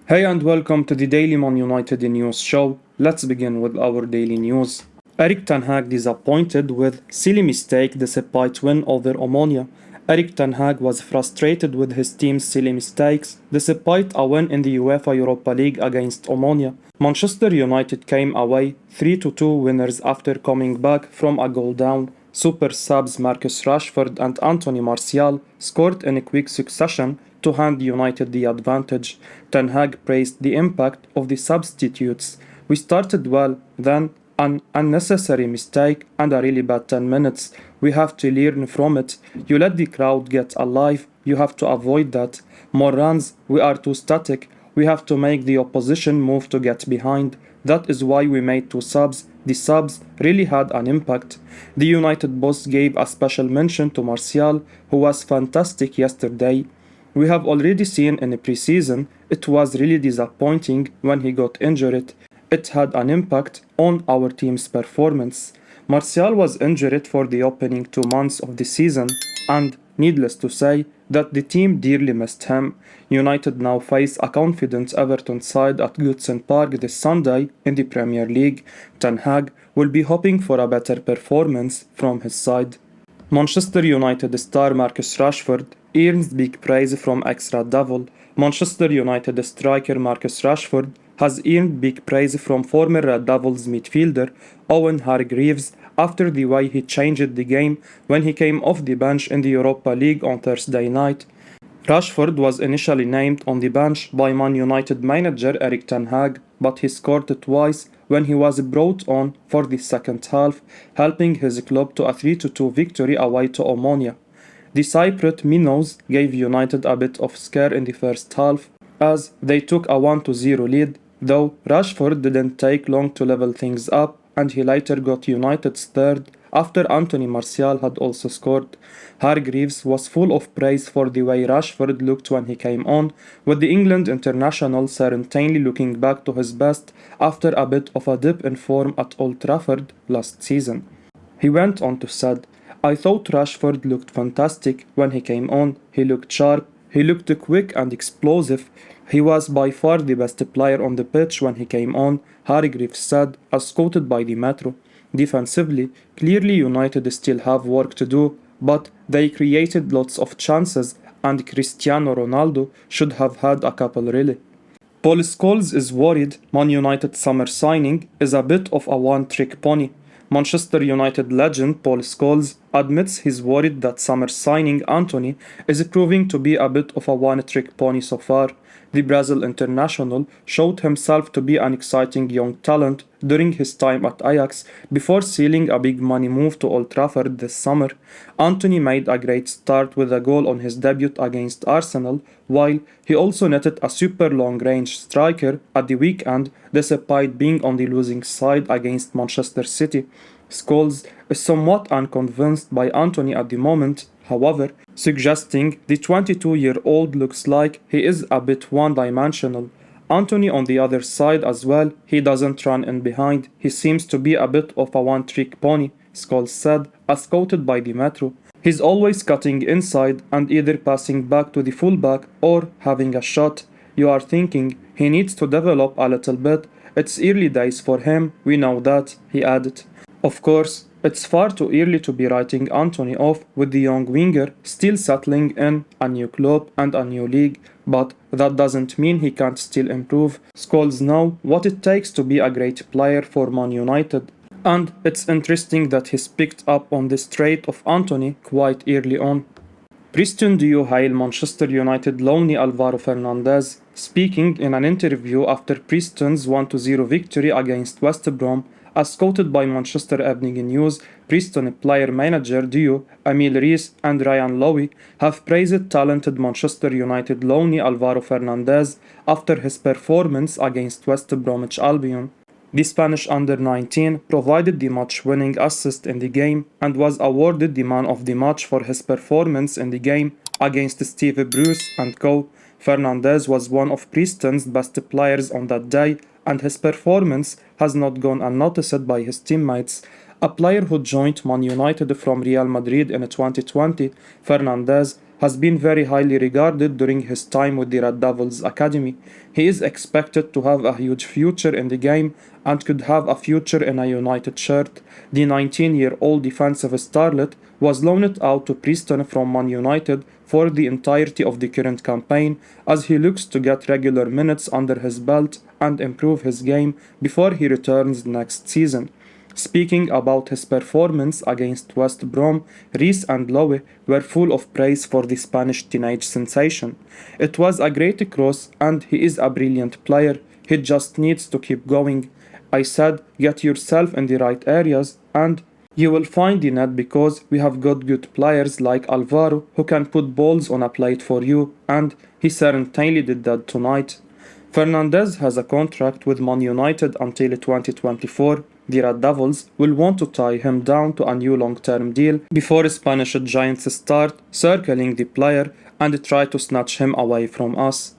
Hey and welcome to the Daily Man United News Show. Let's begin with our daily news. Erik Tanhaag disappointed with silly mistake despite win over Omonia. Erik Tanhaag was frustrated with his team's silly mistakes despite a win in the UEFA Europa League against Omonia. Manchester United came away 3-2 winners after coming back from a goal down. Super subs Marcus Rashford and Anthony Martial scored in a quick succession to hand United the advantage. Tanhaag praised the impact of the substitutes. We started well, then an unnecessary mistake and a really bad 10 minutes. We have to learn from it. You let the crowd get alive, you have to avoid that. More runs, we are too static. We have to make the opposition move to get behind. That is why we made 2 subs. The subs really had an impact. The United boss gave a special mention to Martial, who was fantastic yesterday. We have already seen in the preseason, it was really disappointing when he got injured. It had an impact on our team's performance. Martial was injured for the opening 2 months of the season, and needless to say that the team dearly missed him. United now face a confident Everton side at Goodison Park this Sunday in the Premier League. Tanhaag will be hoping for a better performance from his side. Manchester United star Marcus Rashford earns big praise from ex-Red Devil. Manchester United striker Marcus Rashford has earned big praise from former Red Devils midfielder Owen Hargreaves after the way he changed the game when he came off the bench in the Europa League on Thursday night. Rashford was initially named on the bench by Man United manager Erik Tanhaag, but he scored twice when he was brought on for the second half, helping his club to a 3-2 victory away to Omonia. The Cypriot Minnows gave United a bit of scare in the first half, as they took a 1-0 lead, though Rashford didn't take long to level things up, and he later got United's third after Anthony Martial had also scored. Hargreaves was full of praise for the way Rashford looked when he came on, with the England international certainly looking back to his best after a bit of a dip in form at Old Trafford last season. He went on to said, "I thought Rashford looked fantastic when he came on. He looked sharp, he looked quick and explosive. He was by far the best player on the pitch when he came on," Hargreaves said, as quoted by the Metro. Defensively, clearly United still have work to do, but they created lots of chances and Cristiano Ronaldo should have had a couple really. Paul Scholes is worried Man United summer signing is a bit of a one-trick pony. Manchester United legend Paul Scholes admits he's worried that summer signing Anthony is proving to be a bit of a one-trick pony so far. The Brazil international showed himself to be an exciting young talent during his time at Ajax before sealing a big money move to Old Trafford this summer. Anthony made a great start with a goal on his debut against Arsenal, while he also netted a super long-range striker at the weekend despite being on the losing side against Manchester City. Scholes is somewhat unconvinced by Anthony at the moment, however, suggesting the 22-year-old looks like he is a bit one-dimensional. Anthony on the other side as well, he doesn't run in behind, he seems to be a bit of a one-trick pony, Scholes said, as quoted by the Metro. He's always cutting inside and either passing back to the fullback or having a shot. You are thinking he needs to develop a little bit. It's early days for him, we know that, he added. Of course, it's far too early to be writing Anthony off with the young winger still settling in a new club and a new league, but that doesn't mean he can't still improve. Scholes knows what it takes to be a great player for Man United, and it's interesting that he's picked up on this trait of Anthony quite early on. Preston do hail Manchester United loanee Alvaro Fernandez, speaking in an interview after Preston's 1-0 victory against West Brom. As quoted by Manchester Evening News, Preston player-manager duo Emil Rees and Ryan Lowe have praised talented Manchester United loanee Alvaro Fernandez after his performance against West Bromwich Albion. The Spanish under-19 provided the match-winning assist in the game and was awarded the man of the match for his performance in the game against Steve Bruce and co. Fernandez was one of Preston's best players on that day, and his performance has not gone unnoticed by his teammates. A player who joined Man United from Real Madrid in 2020, Fernandez has been very highly regarded during his time with the Red Devils Academy. He is expected to have a huge future in the game and could have a future in a United shirt. The 19-year-old defensive starlet was loaned out to Preston from Man United for the entirety of the current campaign, as he looks to get regular minutes under his belt and improve his game before he returns next season. Speaking about his performance against West Brom, Reece and Lowe were full of praise for the Spanish teenage sensation. It was a great cross and he is a brilliant player. He just needs to keep going. I said, get yourself in the right areas and you will find the net, because we have got good players like Alvaro who can put balls on a plate for you, and he certainly did that tonight. Fernandez has a contract with Man United until 2024. The Red Devils will want to tie him down to a new long-term deal before Spanish giants start circling the player and try to snatch him away from us.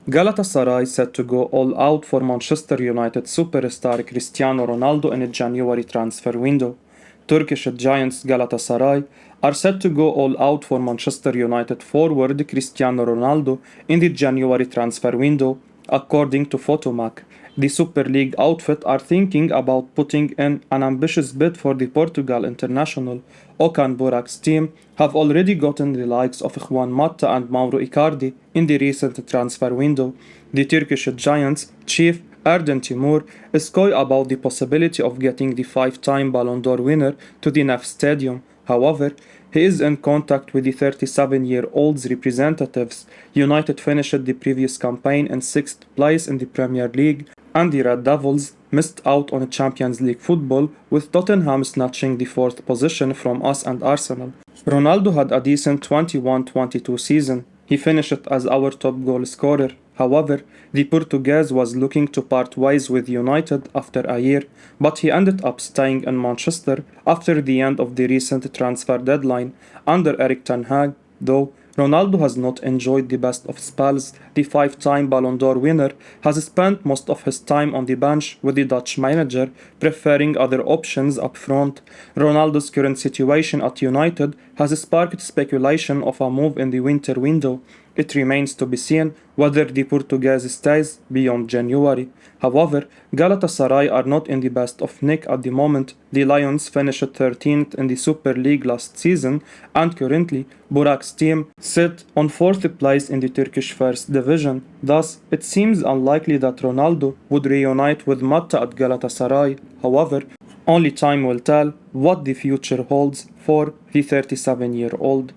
Galatasaray set to go all out for Manchester United superstar Cristiano Ronaldo in a January transfer window. Turkish giants Galatasaray are set to go all out for Manchester United forward Cristiano Ronaldo in the January transfer window, according to Photomac. The Super League outfit are thinking about putting in an ambitious bid for the Portugal international. Okan Burak's team have already gotten the likes of Juan Mata and Mauro Icardi in the recent transfer window. The Turkish giants' chief Erden Timur is coy about the possibility of getting the 5-time Ballon d'Or winner to the Mufc Stadium. However, he is in contact with the 37-year-old's representatives. United finished the previous campaign in 6th place in the Premier League, and the Red Devils missed out on Champions League football, with Tottenham snatching the 4th position from us and Arsenal. Ronaldo had a decent 21-22 season. He finished as our top goal scorer. However, the Portuguese was looking to part ways with United after a year, but he ended up staying in Manchester after the end of the recent transfer deadline under Erik Tanhaag. Though Ronaldo has not enjoyed the best of spells, the 5-time Ballon d'Or winner has spent most of his time on the bench with the Dutch manager, preferring other options up front. Ronaldo's current situation at United has sparked speculation of a move in the winter window. It remains to be seen whether the Portuguese stays beyond January. However, Galatasaray are not in the best of nick at the moment. The Lions finished 13th in the Super League last season, and currently Burak's team sit on 4th place in the Turkish First Division. Thus, it seems unlikely that Ronaldo would reunite with Mata at Galatasaray. However, only time will tell what the future holds for the 37-year-old.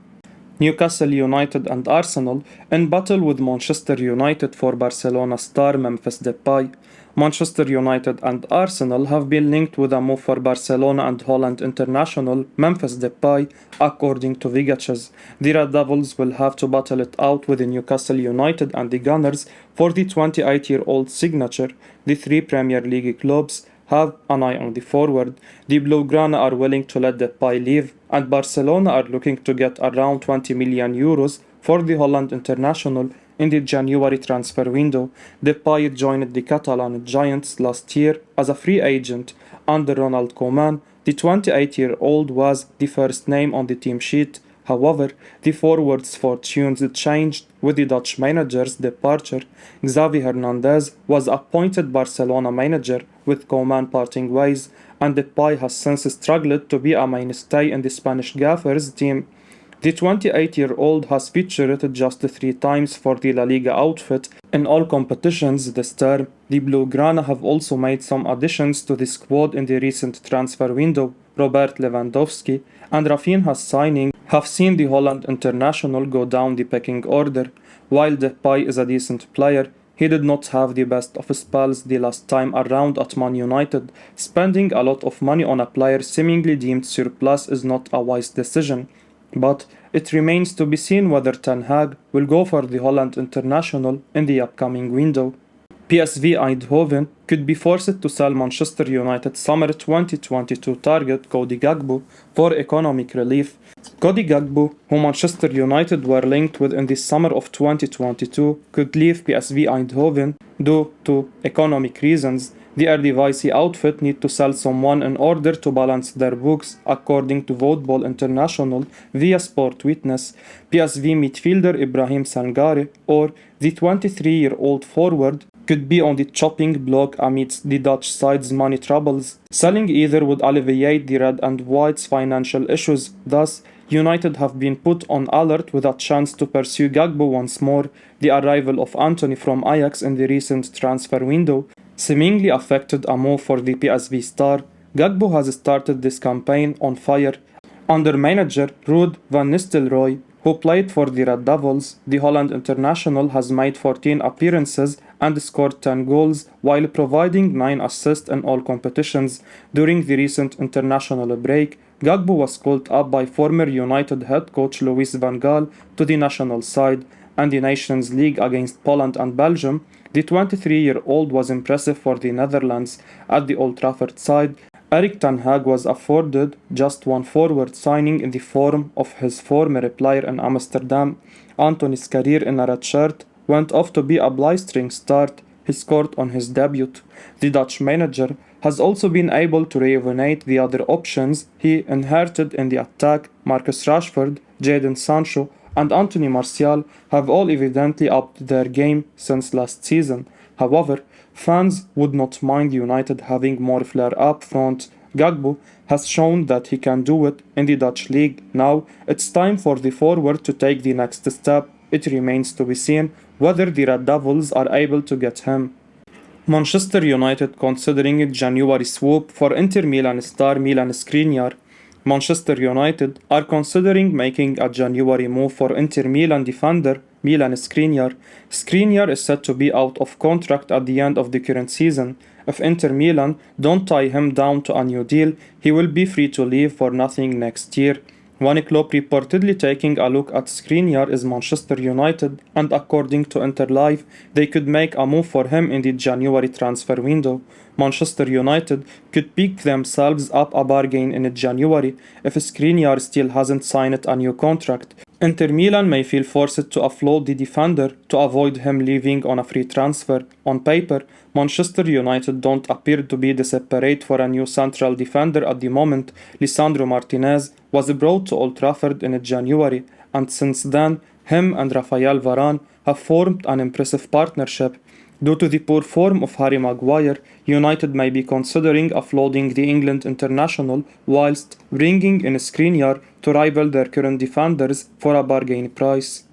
Newcastle United and Arsenal in battle with Manchester United for Barcelona star Memphis Depay. Manchester United and Arsenal have been linked with a move for Barcelona and Holland international Memphis Depay, according to Vigaches. The Red Devils will have to battle it out with the Newcastle United and the Gunners for the 28-year-old signature. The 3 Premier League clubs have an eye on the forward. The Blaugrana are willing to let Depay leave, and Barcelona are looking to get around 20 million euros for the Holland international in the January transfer window. Depay joined the Catalan Giants last year as a free agent under Ronald Koeman. The 28-year-old was the first name on the team sheet. However, the forward's fortunes changed with the Dutch manager's departure. Xavi Hernandez was appointed Barcelona manager with Koeman parting ways, and Depay has since struggled to be a mainstay in the Spanish gaffer's team. The 28-year-old has featured just 3 times for the La Liga outfit in all competitions this term. The Blaugrana have also made some additions to the squad in the recent transfer window. Robert Lewandowski and Rafinha's signing have seen the Holland international go down the pecking order. While Depay is a decent player, he did not have the best of spells the last time around at Man United. Spending a lot of money on a player seemingly deemed surplus is not a wise decision. But it remains to be seen whether Tanhaag will go for the Holland international in the upcoming window. PSV Eindhoven could be forced to sell Manchester United summer 2022 target Cody Gakpo for economic relief. Cody Gakpo, who Manchester United were linked with in the summer of 2022, could leave PSV Eindhoven due to economic reasons. The Eredivisie outfit need to sell someone in order to balance their books, according to Football International via Sport Witness. PSV midfielder Ibrahim Sangare, or the 23-year-old forward, could be on the chopping block amidst the Dutch side's money troubles. Selling either would alleviate the red and white's financial issues. Thus, United have been put on alert with a chance to pursue Gakpo once more. The arrival of Antony from Ajax in the recent transfer window seemingly affected a move for the PSV star. Gakpo has started this campaign on fire. Under manager Ruud van Nistelrooy, who played for the Red Devils, the Holland international has made 14 appearances and scored 10 goals while providing 9 assists in all competitions. During the recent international break, Gakpo was called up by former United head coach Louis van Gaal to the national side, and the Nations League against Poland and Belgium, the 23-year-old was impressive for the Netherlands. At the Old Trafford side, Erik Tanhaag was afforded just one forward signing in the form of his former player in Amsterdam. Antony's career in a red shirt went off to be a blistering start he scored on his debut. The Dutch manager has also been able to rejuvenate the other options he inherited in the attack. Marcus Rashford, Jadon Sancho, and Anthony Martial have all evidently upped their game since last season. However, fans would not mind United having more flair up front. Gakpo has shown that he can do it in the Dutch league. Now it's time for the forward to take the next step. It remains to be seen whether the Red Devils are able to get him. Manchester United considering a January swoop for Inter Milan star Milan Skriniar. Manchester United are considering making a January move for Inter Milan defender Milan Skriniar. Skriniar is set to be out of contract at the end of the current season. If Inter Milan don't tie him down to a new deal, he will be free to leave for nothing next year. One club reportedly taking a look at Skriniar is Manchester United, and according to Interlive, they could make a move for him in the January transfer window. Manchester United could pick themselves up a bargain in January if Skriniar still hasn't signed a new contract. Inter Milan may feel forced to offload the defender to avoid him leaving on a free transfer. On paper, Manchester United don't appear to be desperate for a new central defender at the moment. Lisandro Martinez was brought to Old Trafford in January, and since then, him and Rafael Varane have formed an impressive partnership. Due to the poor form of Harry Maguire, United may be considering offloading the England international whilst bringing in Skriniar to rival their current defenders for a bargain price.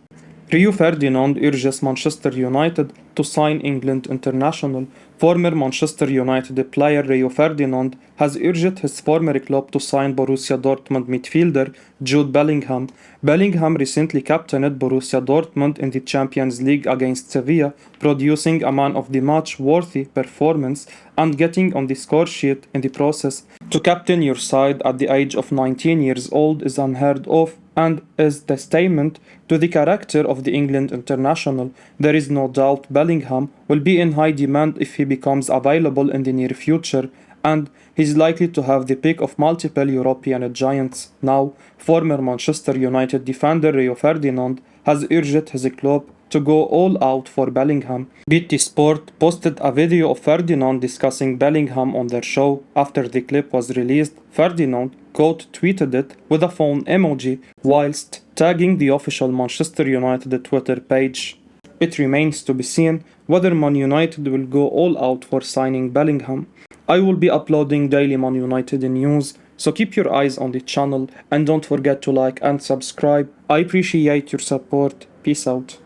Rio Ferdinand urges Manchester United to sign England international. Former Manchester United player Rio Ferdinand has urged his former club to sign Borussia Dortmund midfielder Jude Bellingham. Bellingham recently captained Borussia Dortmund in the Champions League against Sevilla, producing a man of the match worthy performance and getting on the score sheet in the process. To captain your side at the age of 19 years old is unheard of and is testament to the character of the England international. There is no doubt Bellingham will be in high demand if he becomes available in the near future, and he's likely to have the pick of multiple European giants. Now, former Manchester United defender Rio Ferdinand has urged his club to go all out for Bellingham. BT Sport posted a video of Ferdinand discussing Bellingham on their show. After the clip was released, Ferdinand tweeted it with a phone emoji whilst tagging the official Manchester United Twitter page. It remains to be seen whether Man United will go all out for signing Bellingham. I will be uploading daily Man United news, so keep your eyes on the channel and don't forget to like and subscribe. I appreciate your support. Peace out.